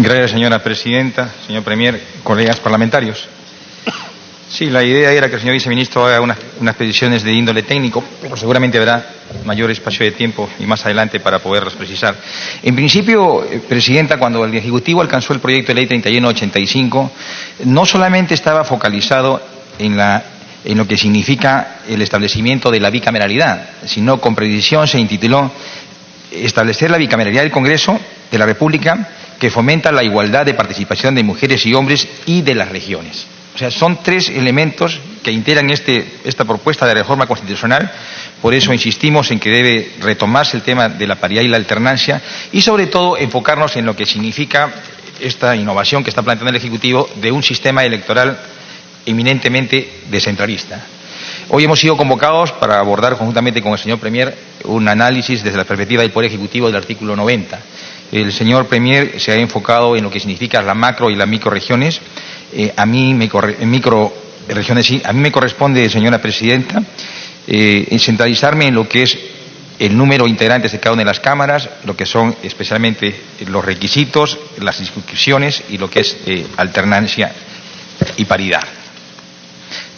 Gracias, señora presidenta, señor premier, colegas parlamentarios. Sí, la idea era que el señor viceministro haga unas peticiones de índole técnico, pero seguramente habrá mayor espacio de tiempo y más adelante para poderlas precisar. En principio, presidenta, cuando el Ejecutivo alcanzó el proyecto de ley 3185, no solamente estaba focalizado en lo que significa el establecimiento de la bicameralidad, sino con precisión se intituló establecer la bicameralidad del Congreso de la República que fomenta la igualdad de participación de mujeres y hombres y de las regiones. O sea, son tres elementos que integran esta propuesta de reforma constitucional. Por eso insistimos en que debe retomarse el tema de la paridad y la alternancia y, sobre todo, enfocarnos en lo que significa esta innovación que está planteando el Ejecutivo de un sistema electoral eminentemente descentralista. Hoy hemos sido convocados para abordar conjuntamente con el señor premier un análisis desde la perspectiva del Poder Ejecutivo del artículo 90. El señor premier se ha enfocado en lo que significa la macro y las microregiones. A mí me corresponde, señora presidenta, centralizarme en lo que es el número de integrantes de cada una de las cámaras, lo que son especialmente los requisitos, las inscripciones y lo que es alternancia y paridad.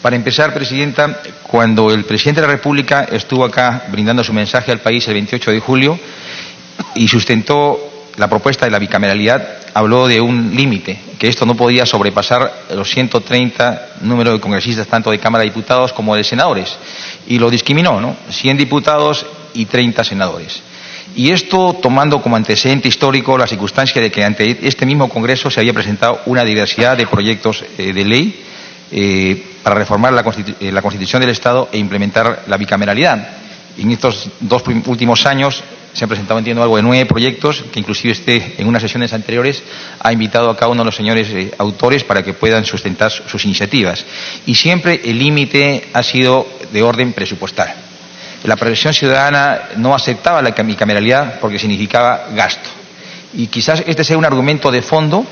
Para empezar, presidenta, cuando el presidente de la República estuvo acá brindando su mensaje al país el 28 de julio y sustentó la propuesta de la bicameralidad, habló de un límite, que esto no podía sobrepasar los 130 números de congresistas, tanto de Cámara de Diputados como de senadores, y lo discriminó, ¿no? 100 diputados y 30 senadores. Y esto tomando como antecedente histórico la circunstancia de que ante este mismo Congreso se había presentado una diversidad de proyectos de ley para reformar la Constitución del Estado e implementar la bicameralidad. En estos dos últimos años se han presentado, entiendo, algo de 9 proyectos, que inclusive en unas sesiones anteriores ha invitado a cada uno de los señores autores para que puedan sustentar sus iniciativas. Y siempre el límite ha sido de orden presupuestal. La Previsión Ciudadana no aceptaba la bicameralidad porque significaba gasto. Y quizás este sea un argumento de fondo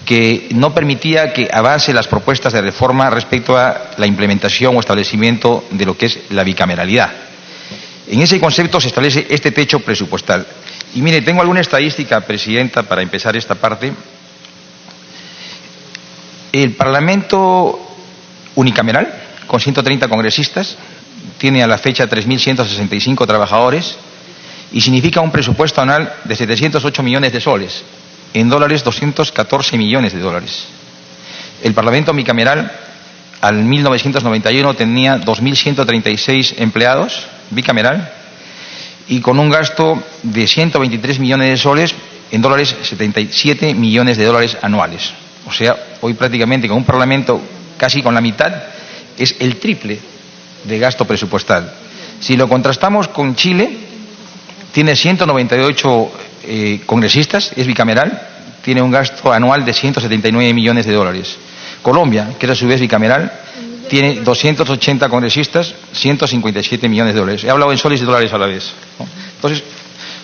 que no permitía que avance las propuestas de reforma respecto a la implementación o establecimiento de lo que es la bicameralidad. En ese concepto se establece este techo presupuestal. Y mire, tengo alguna estadística, presidenta, para empezar esta parte. El Parlamento unicameral, con 130 congresistas, tiene a la fecha 3.165 trabajadores y significa un presupuesto anual de 708 millones de soles, en dólares 214 millones de dólares. El Parlamento bicameral al 1991 tenía 2.136 empleados, bicameral, y con un gasto de 123 millones de soles, en dólares 77 millones de dólares anuales. O sea, hoy prácticamente con un Parlamento casi con la mitad, es el triple de gasto presupuestal. Si lo contrastamos con Chile, tiene 198 congresistas, es bicameral, tiene un gasto anual de 179 millones de dólares. Colombia, que es a su vez bicameral, tiene 280 congresistas, 157 millones de dólares. He hablado en soles y dólares a la vez, ¿no? Entonces,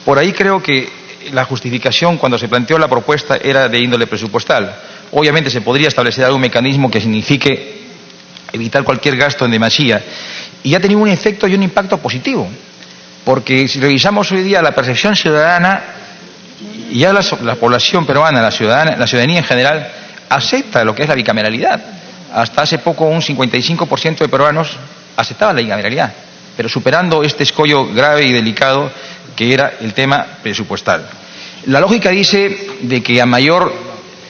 por ahí creo que la justificación cuando se planteó la propuesta era de índole presupuestal. Obviamente se podría establecer algún mecanismo que signifique evitar cualquier gasto en demasía. Y ha tenido un efecto y un impacto positivo. Porque si revisamos hoy día la percepción ciudadana, ya la población peruana, la ciudadanía en general, acepta lo que es la bicameralidad. Hasta hace poco un 55% de peruanos aceptaban la bicameralidad, pero superando este escollo grave y delicado que era el tema presupuestal. La lógica dice de que a mayor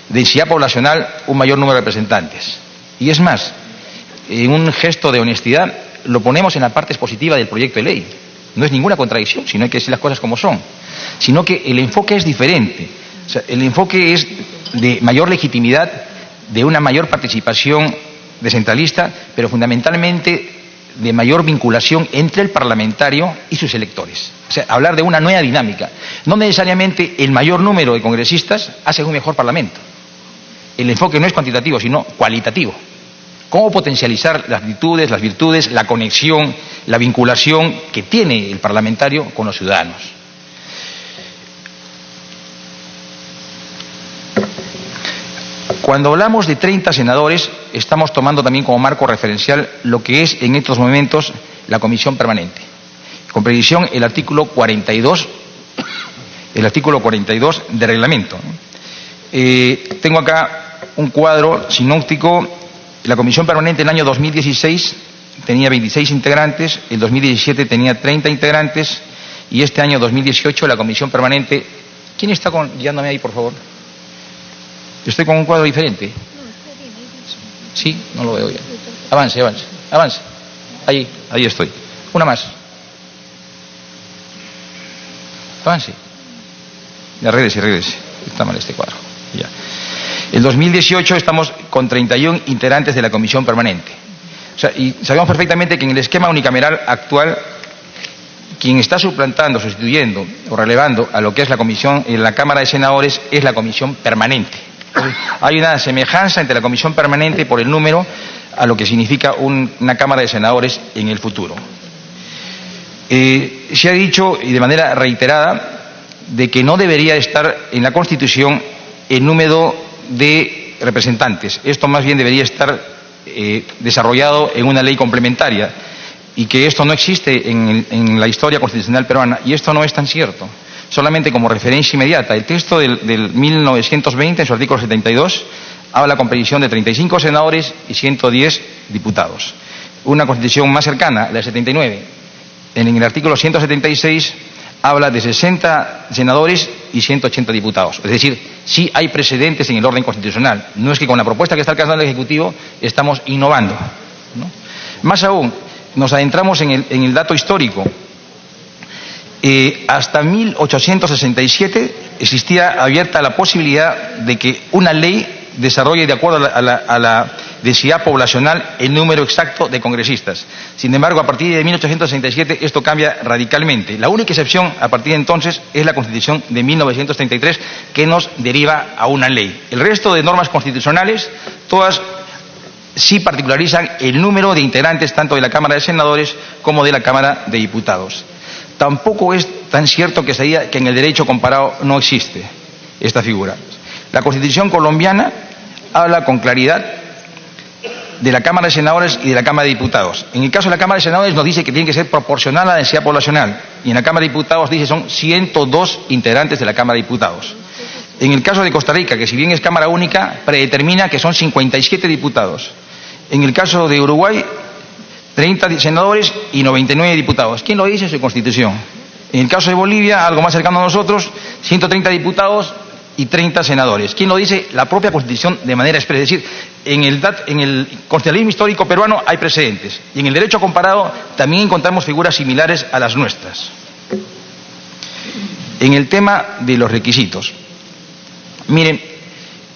densidad poblacional, un mayor número de representantes. Y es más, en un gesto de honestidad, lo ponemos en la parte expositiva del proyecto de ley. No es ninguna contradicción, sino hay que decir las cosas como son. Sino que el enfoque es diferente. O sea, el enfoque es de mayor legitimidad, de una mayor participación descentralista, pero fundamentalmente de mayor vinculación entre el parlamentario y sus electores. O sea, hablar de una nueva dinámica. No necesariamente el mayor número de congresistas hace un mejor parlamento. El enfoque no es cuantitativo, sino cualitativo. ¿Cómo potencializar las virtudes, la conexión, la vinculación que tiene el parlamentario con los ciudadanos? Cuando hablamos de 30 senadores, estamos tomando también como marco referencial lo que es en estos momentos la comisión permanente. Con previsión el artículo 42 del reglamento, ¿no? Tengo acá un cuadro sinóptico. La Comisión Permanente en el año 2016 tenía 26 integrantes, el 2017 tenía 30 integrantes y este año 2018 la Comisión Permanente... ¿Quién está guiándome ahí, por favor? Estoy con un cuadro diferente. Sí, no lo veo ya. Avance, avance, avance. Ahí estoy. Una más. Avance. Ya, regrese. Está mal este cuadro. Ya. El 2018 estamos con 31 integrantes de la Comisión Permanente. O sea, y sabemos perfectamente que en el esquema unicameral actual, quien está suplantando, sustituyendo o relevando a lo que es la comisión en la Cámara de Senadores es la Comisión Permanente. Hay una semejanza entre la Comisión Permanente por el número a lo que significa una Cámara de Senadores en el futuro. Se ha dicho, y de manera reiterada, de que no debería estar en la Constitución el número de representantes. Esto más bien debería estar desarrollado en una ley complementaria y que esto no existe en la historia constitucional peruana, y esto no es tan cierto. Solamente como referencia inmediata, el texto del 1920, en su artículo 72, habla con previsión de 35 senadores y 110 diputados. Una constitución más cercana, la del 79, en el artículo 176, habla de 60 senadores y 180 diputados. Es decir, sí hay precedentes en el orden constitucional. No es que con la propuesta que está alcanzando el Ejecutivo estamos innovando, ¿no? Más aún, nos adentramos en el dato histórico. Hasta 1867 existía abierta la posibilidad de que una ley desarrolle, de acuerdo a la densidad poblacional, el número exacto de congresistas. Sin embargo, a partir de 1867 esto cambia radicalmente. La única excepción a partir de entonces es la Constitución de 1933, que nos deriva a una ley. El resto de normas constitucionales, todas sí particularizan el número de integrantes tanto de la Cámara de Senadores como de la Cámara de Diputados. Tampoco es tan cierto que se diga que en el derecho comparado no existe esta figura. La Constitución colombiana habla con claridad de la Cámara de Senadores y de la Cámara de Diputados. En el caso de la Cámara de Senadores nos dice que tiene que ser proporcional a la densidad poblacional, y en la Cámara de Diputados dice son 102 integrantes de la Cámara de Diputados. En el caso de Costa Rica, que si bien es Cámara única, predetermina que son 57 diputados. En el caso de Uruguay, 30 senadores y 99 diputados. ¿Quién lo dice? Su Constitución. En el caso de Bolivia, algo más cercano a nosotros, 130 diputados y 30 senadores. ¿Quién lo dice? La propia Constitución de manera expresa. Es decir, en el constitucionalismo histórico peruano hay precedentes. Y en el derecho comparado también encontramos figuras similares a las nuestras. En el tema de los requisitos. Miren,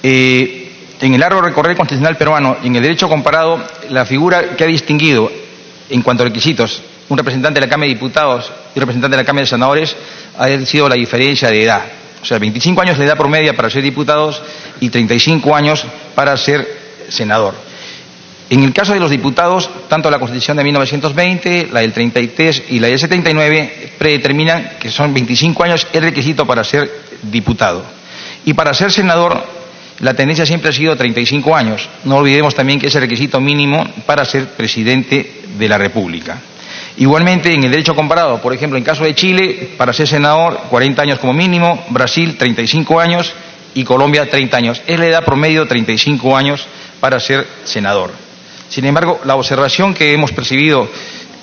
en el largo recorrido constitucional peruano y en el derecho comparado, la figura que ha distinguido en cuanto a requisitos un representante de la Cámara de Diputados y un representante de la Cámara de Senadores ha sido la diferencia de edad. O sea, 25 años de edad promedia para ser diputados y 35 años para ser senador. En el caso de los diputados, tanto la Constitución de 1920, la del 33 y la del 79 predeterminan que son 25 años el requisito para ser diputado. Y para ser senador, la tendencia siempre ha sido 35 años. No olvidemos también que es el requisito mínimo para ser presidente de la República. Igualmente, en el derecho comparado, por ejemplo, en caso de Chile, para ser senador, 40 años como mínimo, Brasil, 35 años y Colombia, 30 años. Es la edad promedio, 35 años para ser senador. Sin embargo, la observación que hemos percibido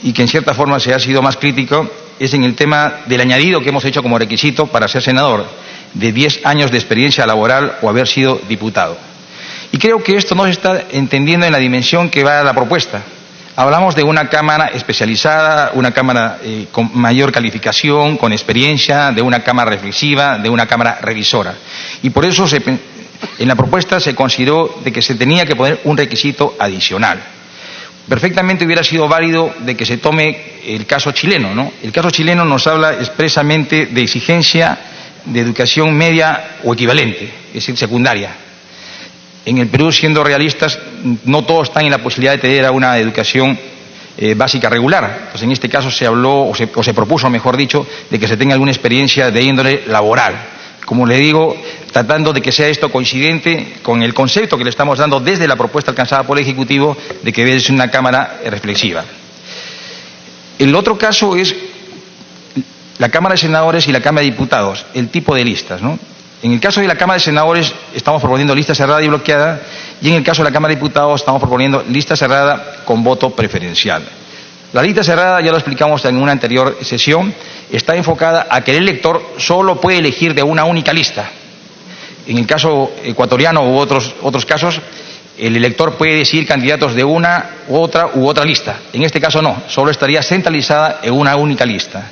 y que en cierta forma se ha sido más crítico es en el tema del añadido que hemos hecho como requisito para ser senador, de 10 años de experiencia laboral o haber sido diputado. Y creo que esto no se está entendiendo en la dimensión que va a la propuesta. Hablamos de una Cámara especializada, una Cámara con mayor calificación, con experiencia, de una Cámara reflexiva, de una Cámara revisora. Y por eso en la propuesta se consideró de que se tenía que poner un requisito adicional. Perfectamente hubiera sido válido de que se tome el caso chileno, ¿no? El caso chileno nos habla expresamente de exigencia de educación media o equivalente, es decir, secundaria. En el Perú, siendo realistas, no todos están en la posibilidad de tener una educación básica regular. Pues en este caso se habló, o se propuso, mejor dicho, de que se tenga alguna experiencia de índole laboral. Como le digo, tratando de que sea esto coincidente con el concepto que le estamos dando desde la propuesta alcanzada por el Ejecutivo de que debe ser una Cámara reflexiva. El otro caso es la Cámara de Senadores y la Cámara de Diputados, el tipo de listas, ¿no? En el caso de la Cámara de Senadores estamos proponiendo lista cerrada y bloqueada, y en el caso de la Cámara de Diputados estamos proponiendo lista cerrada con voto preferencial. La lista cerrada, ya lo explicamos en una anterior sesión, está enfocada a que el elector solo puede elegir de una única lista. En el caso ecuatoriano u otros casos, el elector puede decidir candidatos de una u otra lista. En este caso no, solo estaría centralizada en una única lista.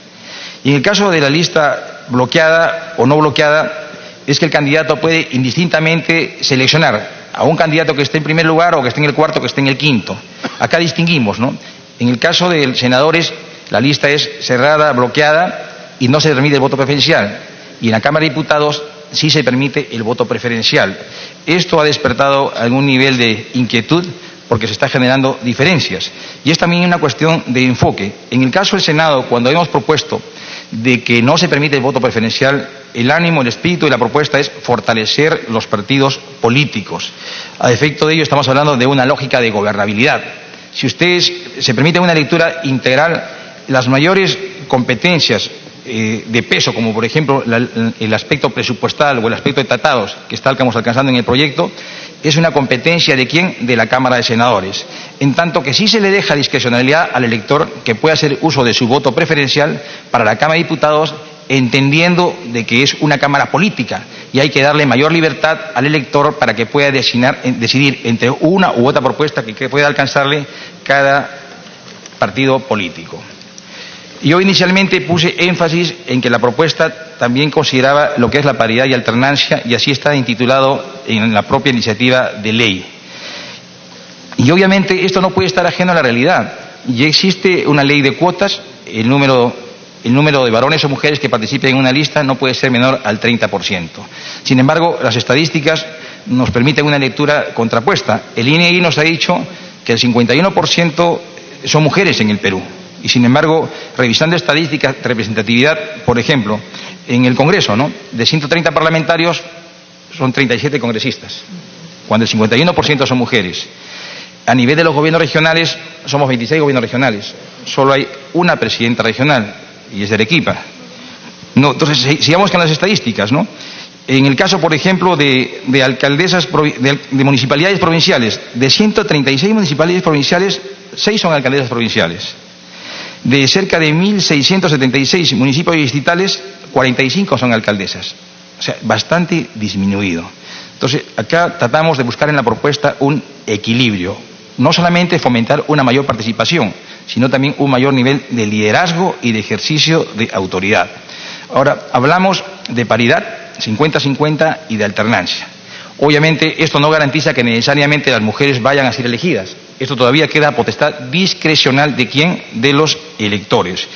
Y en el caso de la lista bloqueada o no bloqueada, es que el candidato puede indistintamente seleccionar a un candidato que esté en primer lugar o que esté en el cuarto o que esté en el quinto. Acá distinguimos, ¿no? En el caso de senadores, la lista es cerrada, bloqueada y no se permite el voto preferencial. Y en la Cámara de Diputados sí se permite el voto preferencial. Esto ha despertado algún nivel de inquietud porque se está generando diferencias. Y es también una cuestión de enfoque. En el caso del Senado, cuando hemos propuesto de que no se permite el voto preferencial, el ánimo, el espíritu de la propuesta es fortalecer los partidos políticos. A efecto de ello estamos hablando de una lógica de gobernabilidad. Si ustedes se permiten una lectura integral, las mayores competencias de peso, como por ejemplo el aspecto presupuestal o el aspecto de tratados que estamos alcanzando en el proyecto, es una competencia ¿de quién? De la Cámara de Senadores. En tanto que sí se le deja discrecionalidad al elector que pueda hacer uso de su voto preferencial para la Cámara de Diputados, entendiendo de que es una Cámara política y hay que darle mayor libertad al elector para que pueda decidir entre una u otra propuesta que pueda alcanzarle cada partido político. Yo inicialmente puse énfasis en que la propuesta también consideraba lo que es la paridad y alternancia, y así está intitulado en la propia iniciativa de ley. Y obviamente esto no puede estar ajeno a la realidad. Ya existe una ley de cuotas, el número de varones o mujeres que participen en una lista no puede ser menor al 30%. Sin embargo, las estadísticas nos permiten una lectura contrapuesta. El INEGI nos ha dicho que el 51% son mujeres en el Perú. Y sin embargo, revisando estadísticas de representatividad, por ejemplo, en el Congreso, ¿no?, de 130 parlamentarios son 37 congresistas, cuando el 51% son mujeres. A nivel de los gobiernos regionales, somos 26 gobiernos regionales. Solo hay una presidenta regional, y es de Arequipa. No, entonces, sigamos con las estadísticas, ¿no? En el caso, por ejemplo, de alcaldesas, de municipalidades provinciales, de 136 municipalidades provinciales, 6 son alcaldesas provinciales. De cerca de 1.676 municipios distritales, 45 son alcaldesas. O sea, bastante disminuido. Entonces, acá tratamos de buscar en la propuesta un equilibrio. No solamente fomentar una mayor participación, sino también un mayor nivel de liderazgo y de ejercicio de autoridad. Ahora, hablamos de paridad, 50-50, y de alternancia. Obviamente, esto no garantiza que necesariamente las mujeres vayan a ser elegidas. Esto todavía queda a potestad discrecional de quién, de los electores.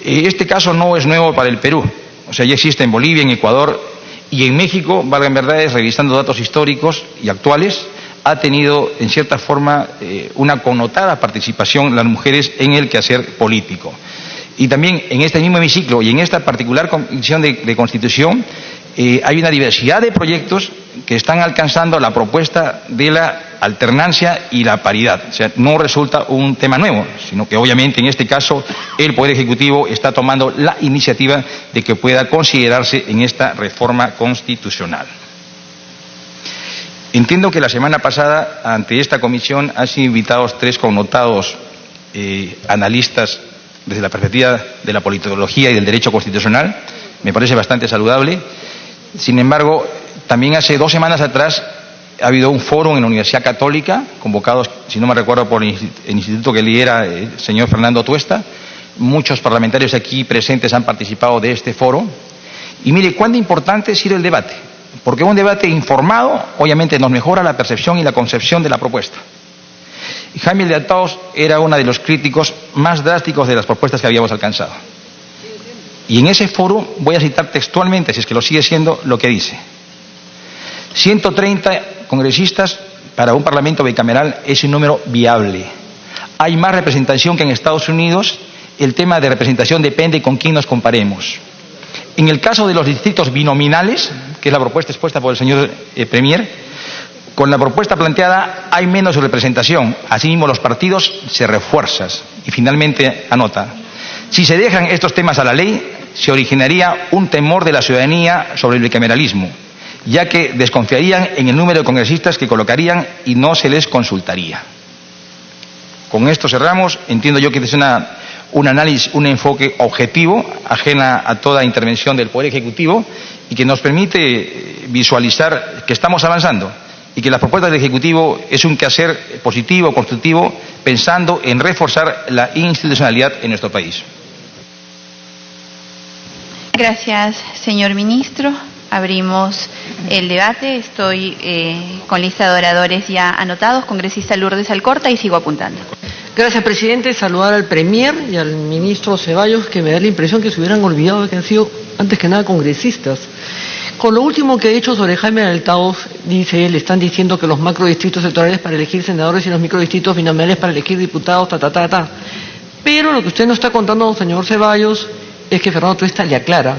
Este caso no es nuevo para el Perú. O sea, ya existe en Bolivia, en Ecuador y en México. Valga en verdad, revisando datos históricos y actuales, ha tenido en cierta forma una connotada participación las mujeres en el quehacer político. Y también en este mismo hemiciclo y en esta particular comisión de Constitución hay una diversidad de proyectos que están alcanzando la propuesta de la alternancia y la paridad. O sea, no resulta un tema nuevo, sino que obviamente en este caso el Poder Ejecutivo está tomando la iniciativa de que pueda considerarse en esta reforma constitucional. Entiendo que la semana pasada ante esta comisión han sido invitados 3 connotados analistas desde la perspectiva de la politología y del derecho constitucional. Me parece bastante saludable. Sin embargo, también hace 2 semanas atrás ha habido un foro en la Universidad Católica, convocados, si no me recuerdo, por el instituto que lidera el señor Fernando Tuesta. Muchos parlamentarios aquí presentes han participado de este foro. Y mire, cuán importante es ir el debate, porque un debate informado, obviamente, nos mejora la percepción y la concepción de la propuesta. Y Jaime de Ataos era uno de los críticos más drásticos de las propuestas que habíamos alcanzado. Y en ese foro, voy a citar textualmente, si es que lo sigue siendo, lo que dice: 130 congresistas para un parlamento bicameral es un número viable. Hay más representación que en Estados Unidos. El tema de representación depende con quién nos comparemos. En el caso de los distritos binominales, que es la propuesta expuesta por el señor Premier, con la propuesta planteada hay menos representación. Asimismo, los partidos se refuerzan. Y finalmente anota: si se dejan estos temas a la ley, se originaría un temor de la ciudadanía sobre el bicameralismo. ya que desconfiarían en el número de congresistas que colocarían y no se les consultaría. Con esto cerramos. Entiendo yo que es un análisis, un enfoque objetivo, ajena a toda intervención del Poder Ejecutivo y que nos permite visualizar que estamos avanzando y que la propuesta del Ejecutivo es un quehacer positivo, constructivo, pensando en reforzar la institucionalidad en nuestro país. Gracias, señor ministro. Abrimos el debate. Estoy con lista de oradores ya anotados. Congresista Lourdes Alcorta, y sigo apuntando. Gracias, presidente. Saludar al Premier y al ministro Ceballos, que me da la impresión que se hubieran olvidado de que han sido, antes que nada, congresistas. Con lo último que he dicho sobre Jaime Althaus, dice él, están diciendo que los macrodistritos electorales para elegir senadores y los microdistritos binominales para elegir diputados, Pero lo que usted nos está contando, señor Ceballos, es que Fernando Tuesta le aclara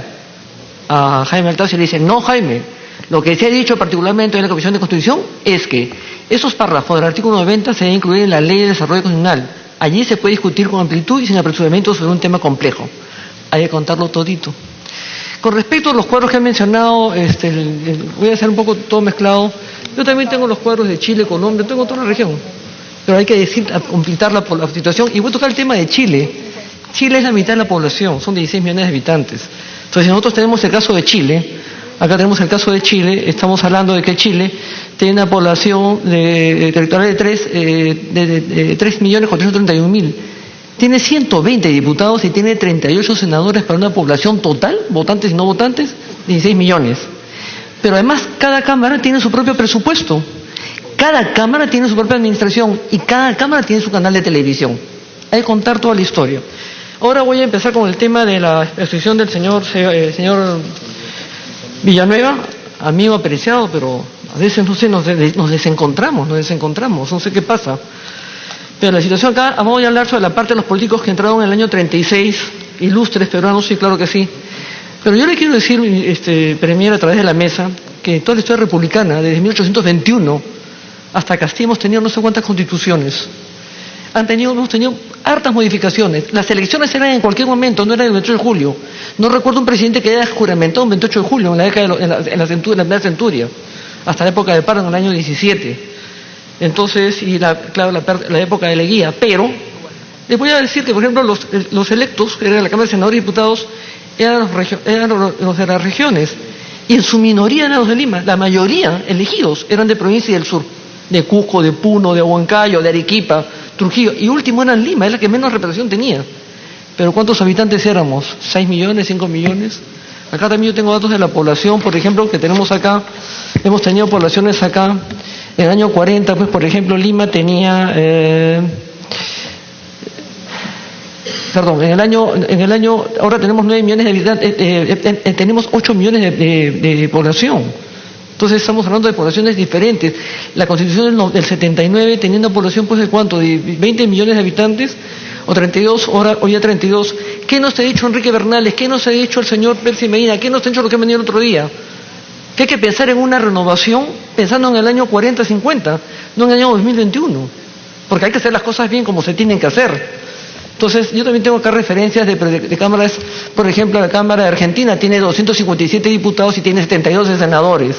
a Jaime Althaus y le dice: no, Jaime, lo que se ha dicho particularmente en la Comisión de Constitución es que esos párrafos del artículo 90 se deben incluir en la Ley de Desarrollo Constitucional. Allí se puede discutir con amplitud y sin apresuramiento sobre un tema complejo. Hay que contarlo todito. Con respecto a los cuadros que han mencionado, voy a hacer un poco todo mezclado. Yo también tengo los cuadros de Chile, Colombia, tengo toda la región. Pero hay que completarla por la situación. Y voy a tocar el tema de Chile. Chile es la mitad de la población, son 16 millones de habitantes. Entonces, si nosotros tenemos el caso de Chile, acá tenemos el caso de Chile, estamos hablando de que Chile tiene una población territorial de 3.431.000. Tiene 120 diputados y tiene 38 senadores para una población total, votantes y no votantes, 16 millones. Pero además, cada Cámara tiene su propio presupuesto, cada Cámara tiene su propia administración y cada Cámara tiene su canal de televisión. Hay que contar toda la historia. Ahora voy a empezar con el tema de la exposición del señor Villanueva, amigo apreciado, pero a veces no sé, nos desencontramos, no sé qué pasa. Pero la situación acá, vamos a hablar sobre la parte de los políticos que entraron en el año 36, ilustres peruanos, sí, claro que sí. Pero yo le quiero decir, Premier, a través de la mesa, que toda la historia republicana, desde 1821 hasta Castilla, hemos tenido no sé cuántas constituciones. Hemos tenido hartas modificaciones. Las elecciones eran en cualquier momento, no eran el 28 de julio. No recuerdo un presidente que haya juramentado un 28 de julio en la década en la primera centuria, hasta la época de Pardo en el año 17. Entonces, y la época de Leguía. Pero les voy a decir que, por ejemplo, los electos, que eran la Cámara de Senadores y Diputados, eran los de las regiones, y en su minoría eran los de Lima. La mayoría elegidos eran de provincia del sur, de Cusco, de Puno, de Huancayo, de Arequipa, Trujillo, y último era Lima, es la que menos representación tenía. Pero ¿cuántos habitantes éramos? ¿6 millones, 5 millones? Acá también yo tengo datos de la población, por ejemplo, que tenemos acá, hemos tenido poblaciones acá, en el año 40, pues por ejemplo, Lima tenía, ahora tenemos 9 millones de habitantes, tenemos 8 millones de población. Entonces estamos hablando de poblaciones diferentes. La Constitución del 79 tenía una población pues de ¿cuánto? De 20 millones de habitantes, o 32, hoy ya 32. ¿Qué nos ha dicho Enrique Bernales? ¿Qué nos ha dicho el señor Percy Medina? ¿Qué nos ha dicho lo que ha venido el otro día? Que hay que pensar en una renovación pensando en el año 40, 50, no en el año 2021. Porque hay que hacer las cosas bien como se tienen que hacer. Entonces, yo también tengo acá referencias de cámaras, por ejemplo, la Cámara de Argentina tiene 257 diputados y tiene 72 senadores.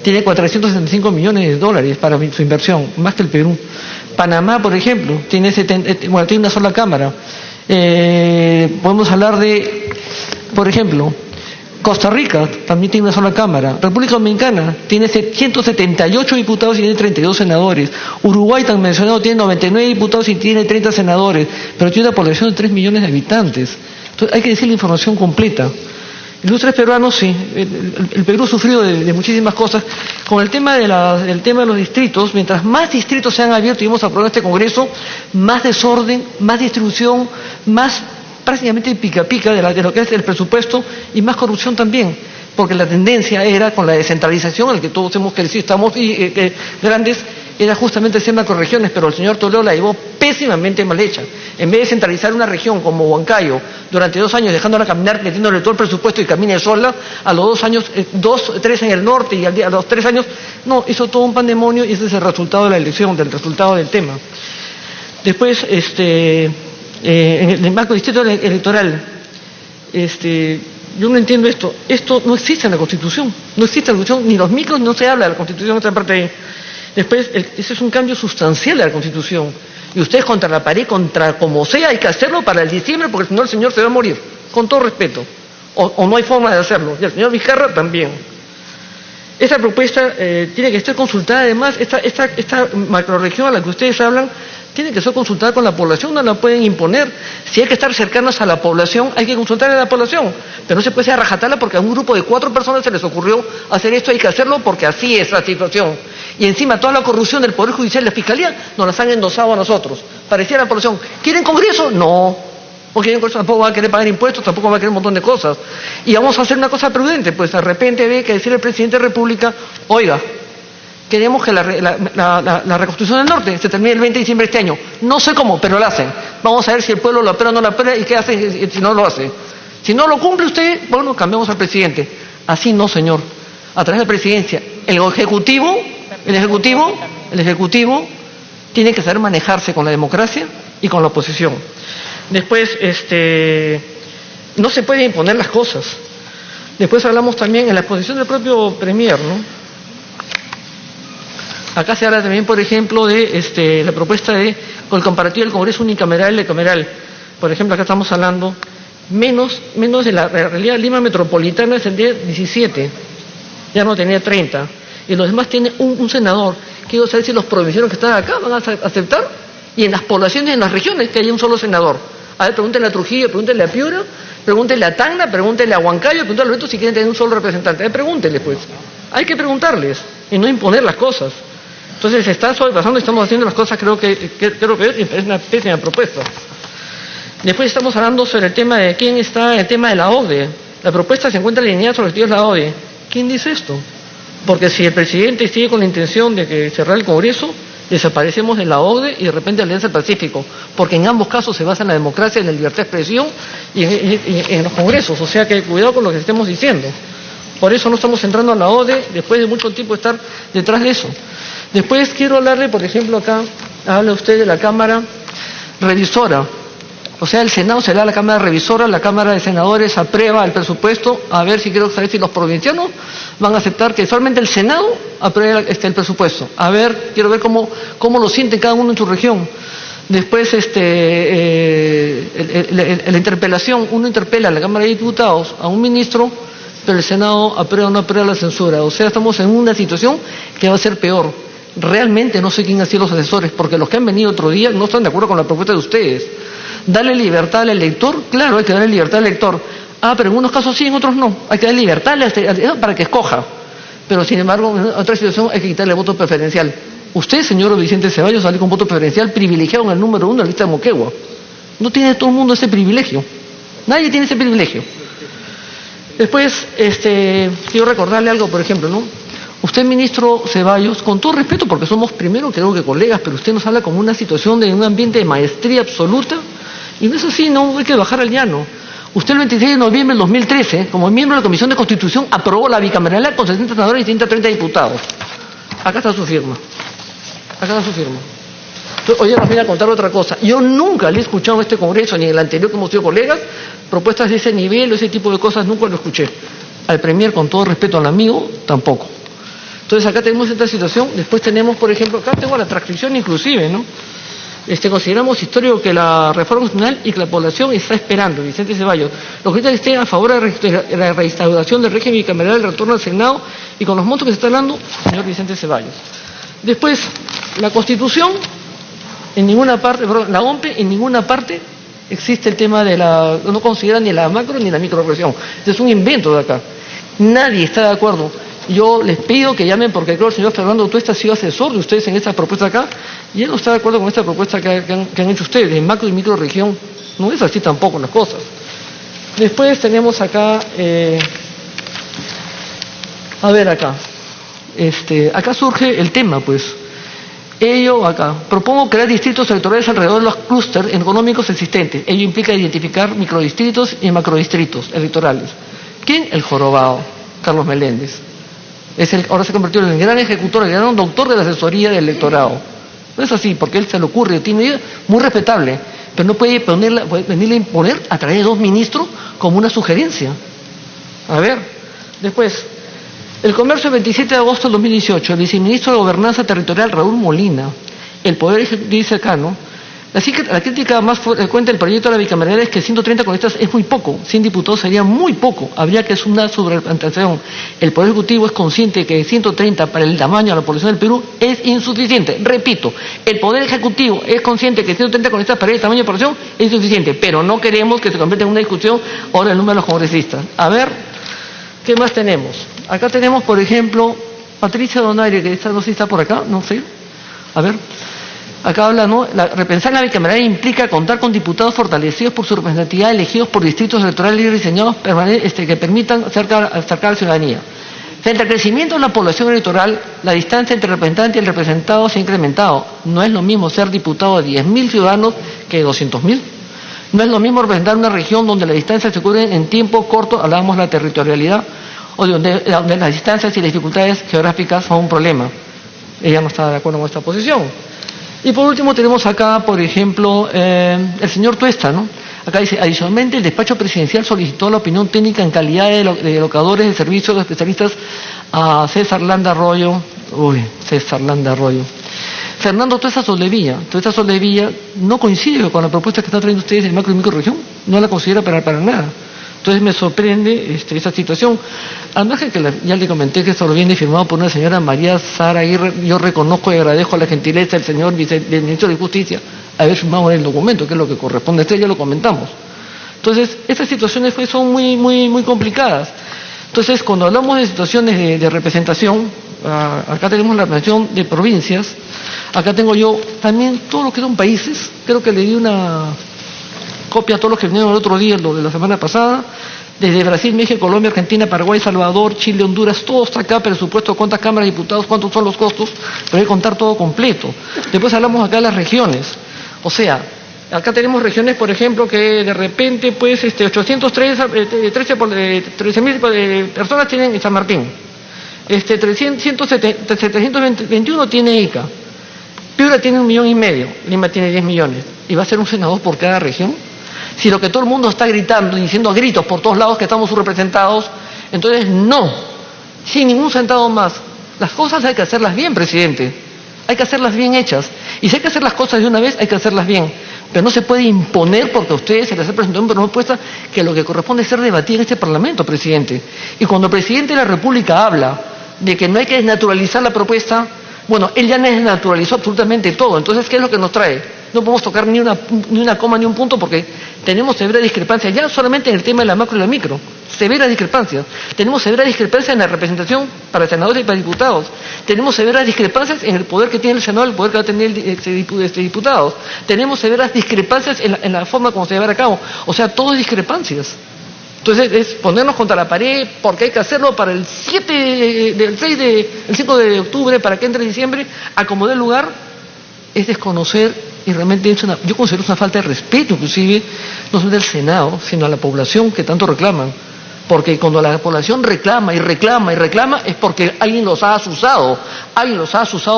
Tiene 465 millones de dólares para su inversión, más que el Perú. Panamá, por ejemplo, tiene una sola Cámara. Podemos hablar de, por ejemplo, Costa Rica también tiene una sola Cámara. República Dominicana tiene 178 diputados y tiene 32 senadores. Uruguay, tan mencionado, tiene 99 diputados y tiene 30 senadores, pero tiene una población de 3 millones de habitantes. Entonces hay que decir la información completa. Ilustres peruanos, sí, el Perú ha sufrido de muchísimas cosas. Con el tema de los distritos, mientras más distritos se han abierto y hemos aprobado este Congreso, más desorden, más distribución, más prácticamente pica-pica de lo que es el presupuesto y más corrupción también, porque la tendencia era con la descentralización, en la que todos hemos crecido, estamos grandes, era justamente hacer macrorregiones, pero el señor Toledo la llevó pésimamente mal hecha. En vez de centralizar una región como Huancayo durante 2 años, dejándola caminar, metiéndole todo el presupuesto y camine sola, a los 2 años, 3 en el norte y a los 3 años, no, hizo todo un pandemonio y ese es el resultado de la elección, del resultado del tema. Después, en el macro distrito electoral, yo no entiendo esto. Esto no existe en la Constitución. No existe en la Constitución, ni los micros, no se habla de la Constitución, esta parte ahí. Después, ese es un cambio sustancial de la Constitución. Y ustedes contra la pared, contra como sea, hay que hacerlo para el diciembre, porque si no el señor se va a morir. Con todo respeto. O no hay forma de hacerlo. Y el señor Vizcarra también. Esta propuesta tiene que estar consultada, además, esta macrorregión a la que ustedes hablan, tiene que ser consultada con la población, no la pueden imponer. Si hay que estar cercanos a la población, hay que consultar a la población. Pero no se puede hacer a rajatabla porque a un grupo de 4 personas se les ocurrió hacer esto, hay que hacerlo porque así es la situación. Y encima toda la corrupción del Poder Judicial y la Fiscalía nos las han endosado a nosotros. Parecía la población, ¿quieren Congreso? No. Porque el Congreso tampoco va a querer pagar impuestos, tampoco va a querer un montón de cosas. Y vamos a hacer una cosa prudente, pues de repente ve que decir el presidente de la República, oiga, queremos que la reconstrucción del norte se termine el 20 de diciembre de este año. No sé cómo, pero lo hacen. Vamos a ver si el pueblo lo aprueba o no lo aprueba y qué hacen si no lo hace. Si no lo cumple usted, bueno, cambiamos al presidente. Así no, señor. A través de la presidencia, el Ejecutivo tiene que saber manejarse con la democracia y con la oposición. Después, no se pueden imponer las cosas. Después hablamos también en la exposición del propio Premier, ¿no? Acá se habla también, por ejemplo, de la propuesta con el comparativo del Congreso unicameral y bicameral. Por ejemplo, acá estamos hablando menos de la realidad. Lima Metropolitana tendría 17, ya no tenía 30. Y los demás tienen un senador. Quiero saber si los provincianos que están acá van a aceptar. Y en las poblaciones, en las regiones, que haya un solo senador. A ver, pregúntenle a Trujillo, pregúntenle a Piura, pregúntenle a Tacna, pregúntenle a Huancayo, pregúntenle a Loreto si quieren tener un solo representante. A ver, pregúntenle, pues. Hay que preguntarles y no imponer las cosas. Entonces se está sobrepasando y estamos haciendo las cosas, creo que es una pésima propuesta. Después estamos hablando sobre el tema de quién está, el tema de la OCDE. La propuesta se encuentra alineada sobre los objetivos de la OCDE. ¿Quién dice esto? Porque si el presidente sigue con la intención de que cerrar el Congreso, desaparecemos de la OCDE y de repente Alianza del Pacífico, porque en ambos casos se basa en la democracia, en la libertad de expresión y en los congresos, o sea que cuidado con lo que estemos diciendo. Por eso no estamos entrando a la OCDE después de mucho tiempo estar detrás de eso. Después quiero hablarle, por ejemplo, acá habla usted de la Cámara Revisora. O sea, el Senado será la Cámara Revisora, la Cámara de Senadores aprueba el presupuesto, a ver si quiero saber si los provincianos van a aceptar que solamente el Senado apruebe el presupuesto. A ver, quiero ver cómo lo siente cada uno en su región. Después, la interpelación, uno interpela a la Cámara de Diputados a un ministro, pero el Senado aprueba o no aprueba la censura. O sea, estamos en una situación que va a ser peor. Realmente no sé quién han sido los asesores, porque los que han venido otro día no están de acuerdo con la propuesta de ustedes. Darle libertad al elector, claro, hay que darle libertad al elector. Ah, pero en unos casos sí, en otros no. Hay que darle libertad al elector para que escoja. Pero sin embargo, en otra situación hay que quitarle el voto preferencial. Usted, señor Vicente Ceballos, sale con voto preferencial privilegiado en el número 1 de la lista de Moquegua. No tiene todo el mundo ese privilegio. Nadie tiene ese privilegio. Después, quiero recordarle algo, por ejemplo, ¿no? Usted, ministro Ceballos, con todo respeto, porque somos primero creo que colegas, pero usted nos habla como una situación de un ambiente de maestría absoluta, y no es así, no hay que bajar al llano. Usted el 26 de noviembre del 2013, como miembro de la Comisión de Constitución, aprobó la bicameralidad con 60 senadores y 130 diputados. Acá está su firma. Acá está su firma. Entonces, hoy nos viene a contar otra cosa. Yo nunca le he escuchado en este Congreso, ni en el anterior que hemos sido colegas, propuestas de ese nivel o ese tipo de cosas, nunca lo escuché. Al Premier, con todo respeto al amigo, tampoco. Entonces acá tenemos esta situación. Después tenemos, por ejemplo, acá tengo la transcripción inclusive, ¿no? Consideramos histórico que la reforma constitucional y que la población está esperando, Vicente Ceballos. Los que estén a favor de la reinstauración del régimen bicameral, el retorno al Senado y con los montos que se está hablando, señor Vicente Ceballos. Después, la Constitución, en ninguna parte, perdón, la OMPE, en ninguna parte existe el tema de no considera ni la macro ni la microregión. Es un invento de acá. Nadie está de acuerdo. Yo les pido que llamen, porque creo que el señor Fernando Tuesta ha sido asesor de ustedes en esta propuesta acá, y él no está de acuerdo con esta propuesta que han hecho ustedes, en macro y microregión. No es así tampoco las cosas. Después tenemos acá, a ver acá, acá surge el tema, pues. Propongo crear distritos electorales alrededor de los clústeres económicos existentes. Ello implica identificar microdistritos y macrodistritos electorales. ¿Quién? El jorobado, Carlos Meléndez. Ahora se ha convertido en el gran ejecutor, el gran doctor de la asesoría del electorado. No es así, porque él se le ocurre, tiene una idea muy respetable, pero no puede venirle a imponer a través de 2 ministros como una sugerencia. A ver, después, el comercio, 27 de agosto de 2018, el viceministro de Gobernanza Territorial, Raúl Molina, el Poder Ejecutivo, dice acá, ¿no? La crítica más frecuente del proyecto de la bicameralidad es que 130 congresistas es muy poco, 100 diputados sería muy poco, habría que hacer una sobrerepresentación. El Poder Ejecutivo es consciente que 130 para el tamaño de la población del Perú es insuficiente. Repito, el Poder Ejecutivo es consciente que 130 congresistas para el tamaño de la población es insuficiente, pero no queremos que se convierta en una discusión ahora el número de los congresistas. A ver, ¿qué más tenemos? Acá tenemos, por ejemplo, Patricia Donaire, que no sé si está por acá, no sé. A ver. Acá habla, ¿no? Repensar la bicameralidad implica contar con diputados fortalecidos por su representatividad, elegidos por distritos electorales y diseñados que permitan acercar a la ciudadanía. Frente al crecimiento de la población electoral, la distancia entre el representante y el representado se ha incrementado. No es lo mismo ser diputado de 10.000 ciudadanos que de 200.000. No es lo mismo representar una región donde la distancia se cubre en tiempo corto, hablábamos de la territorialidad, o donde las distancias y las dificultades geográficas son un problema. Ella no está de acuerdo con esta posición. Y por último tenemos acá, por ejemplo, el señor Tuesta, ¿no? Acá dice, adicionalmente el despacho presidencial solicitó la opinión técnica en calidad de locadores de servicios de especialistas a César Landa Arroyo. Fernando Tuesta Soldevilla. Tuesta Soldevilla no coincide con la propuesta que están trayendo ustedes de macro y microrregión, no la considera para nada. Entonces me sorprende esta situación. Al margen que ya le comenté que esto lo viene firmado por una señora María Sara Aguirre, yo reconozco y agradezco la gentileza del señor del ministro de Justicia haber firmado el documento, que es lo que corresponde a usted, ya lo comentamos. Entonces, estas situaciones pues, son muy complicadas. Entonces, cuando hablamos de situaciones de representación, acá tenemos la representación de provincias, acá tengo yo también todo lo que son países, creo que le di una copia a todos los que vinieron el otro día, lo de la semana pasada, desde Brasil, México, Colombia, Argentina, Paraguay, Salvador, Chile, Honduras, todo está acá, presupuesto, cuántas cámaras de diputados, cuántos son los costos, pero hay que contar todo completo. Después hablamos acá de las regiones, o sea, acá tenemos regiones, por ejemplo, que de repente, pues, 13.000 personas tienen en San Martín, 721 tiene Ica, Piura tiene 1,5 millones, Lima tiene 10 millones, y va a ser un senador por cada región. Si lo que todo el mundo está gritando y diciendo a gritos por todos lados que estamos subrepresentados, entonces no, sin ningún centavo más. Las cosas hay que hacerlas bien, presidente, hay que hacerlas bien hechas. Y si hay que hacer las cosas de una vez, hay que hacerlas bien. Pero no se puede imponer porque a ustedes se les ha presentado una propuesta que lo que corresponde es ser debatida en este Parlamento, presidente. Y cuando el presidente de la República habla de que no hay que desnaturalizar la propuesta, bueno, él ya desnaturalizó absolutamente todo. Entonces, ¿qué es lo que nos trae? No podemos tocar ni una coma ni un punto porque tenemos severas discrepancias ya solamente en el tema de la macro y la micro. Severas discrepancias. Tenemos severas discrepancias en la representación para senadores y para diputados. Tenemos severas discrepancias en el poder que tiene el senador, el poder que va a tener diputados. Tenemos severas discrepancias en la forma como se llevará a cabo. O sea, todo es discrepancias. Entonces es ponernos contra la pared porque hay que hacerlo para el 5 de octubre, para que entre diciembre, acomodar el lugar, es desconocer y realmente yo considero una falta de respeto, inclusive, no solo del Senado, sino a la población que tanto reclaman. Porque cuando la población reclama es porque alguien los ha asusado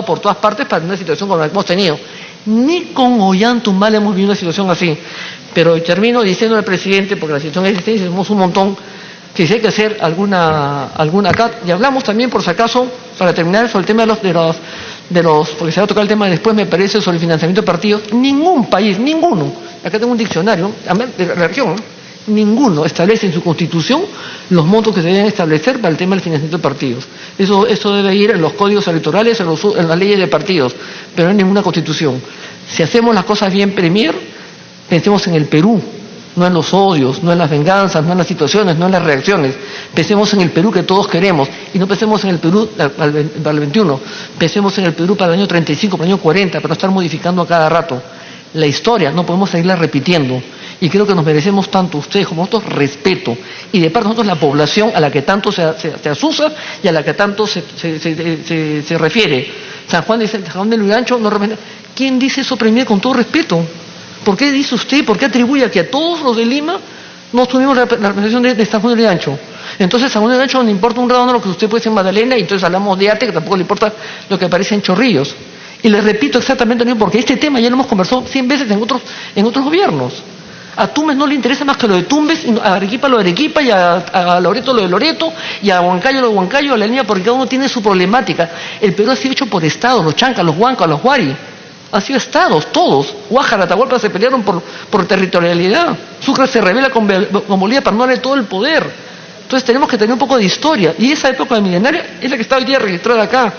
por todas partes para una situación como la que hemos tenido. Ni con Ollantaytambo hemos vivido una situación así. Pero termino diciendo al presidente, porque la situación existe, y decimos un montón, que si hay que hacer alguna acá, y hablamos también, por si acaso, para terminar, sobre el tema de los, porque se va a tocar el tema después, me parece, sobre el financiamiento de partidos. Ningún país, ninguno, acá tengo un diccionario, de la región, ninguno establece en su constitución los montos que se deben establecer para el tema del financiamiento de partidos. Eso debe ir en los códigos electorales, en las leyes de partidos, pero no en ninguna constitución. Si hacemos las cosas bien, Premier, pensemos en el Perú, no en los odios, no en las venganzas, no en las situaciones, no en las reacciones. Pensemos en el Perú que todos queremos y no pensemos en el Perú para el 21. Pensemos en el Perú para el año 35, para el año 40, para no estar modificando a cada rato. La historia no podemos seguirla repitiendo y creo que nos merecemos tanto ustedes como nosotros respeto y de parte de nosotros la población a la que tanto se asusa y a la que tanto se refiere. San Juan de Lurigancho no representa. ¿Quién dice eso, Premier, con todo respeto? ¿Por qué dice usted, por qué atribuye que a todos los de Lima no tuvimos la representación de San Juan de Lurigancho? Entonces, a San Juan de Lurigancho no le importa un redondo lo que usted puede decir en Magdalena y entonces hablamos de arte que tampoco le importa lo que aparece en Chorrillos. Y les repito exactamente lo mismo porque este tema ya lo hemos conversado 100 veces en otros gobiernos. A Tumbes no le interesa más que lo de Tumbes, y a Arequipa lo de Arequipa, y a Loreto lo de Loreto, y a Huancayo lo de Huancayo, a la línea, porque cada uno tiene su problemática. El Perú ha sido hecho por estados, los Chancas, los Huancas, los Huari. Han sido estados, todos. Huájara, Atahualpa se pelearon por territorialidad. Sucre se rebela con Bolivia para no darle todo el poder. Entonces tenemos que tener un poco de historia. Y esa época milenaria es la que está hoy día registrada acá.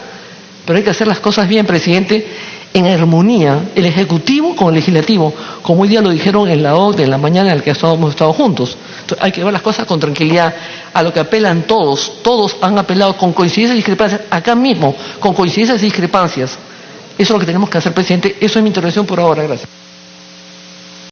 Pero hay que hacer las cosas bien, presidente, en armonía, el Ejecutivo con el Legislativo, como hoy día lo dijeron en la OCDE, en la mañana en la que hemos estado juntos. Entonces, hay que ver las cosas con tranquilidad, a lo que apelan todos han apelado con coincidencias y discrepancias, acá mismo, con coincidencias y discrepancias. Eso es lo que tenemos que hacer, presidente. Eso es mi intervención por ahora, gracias.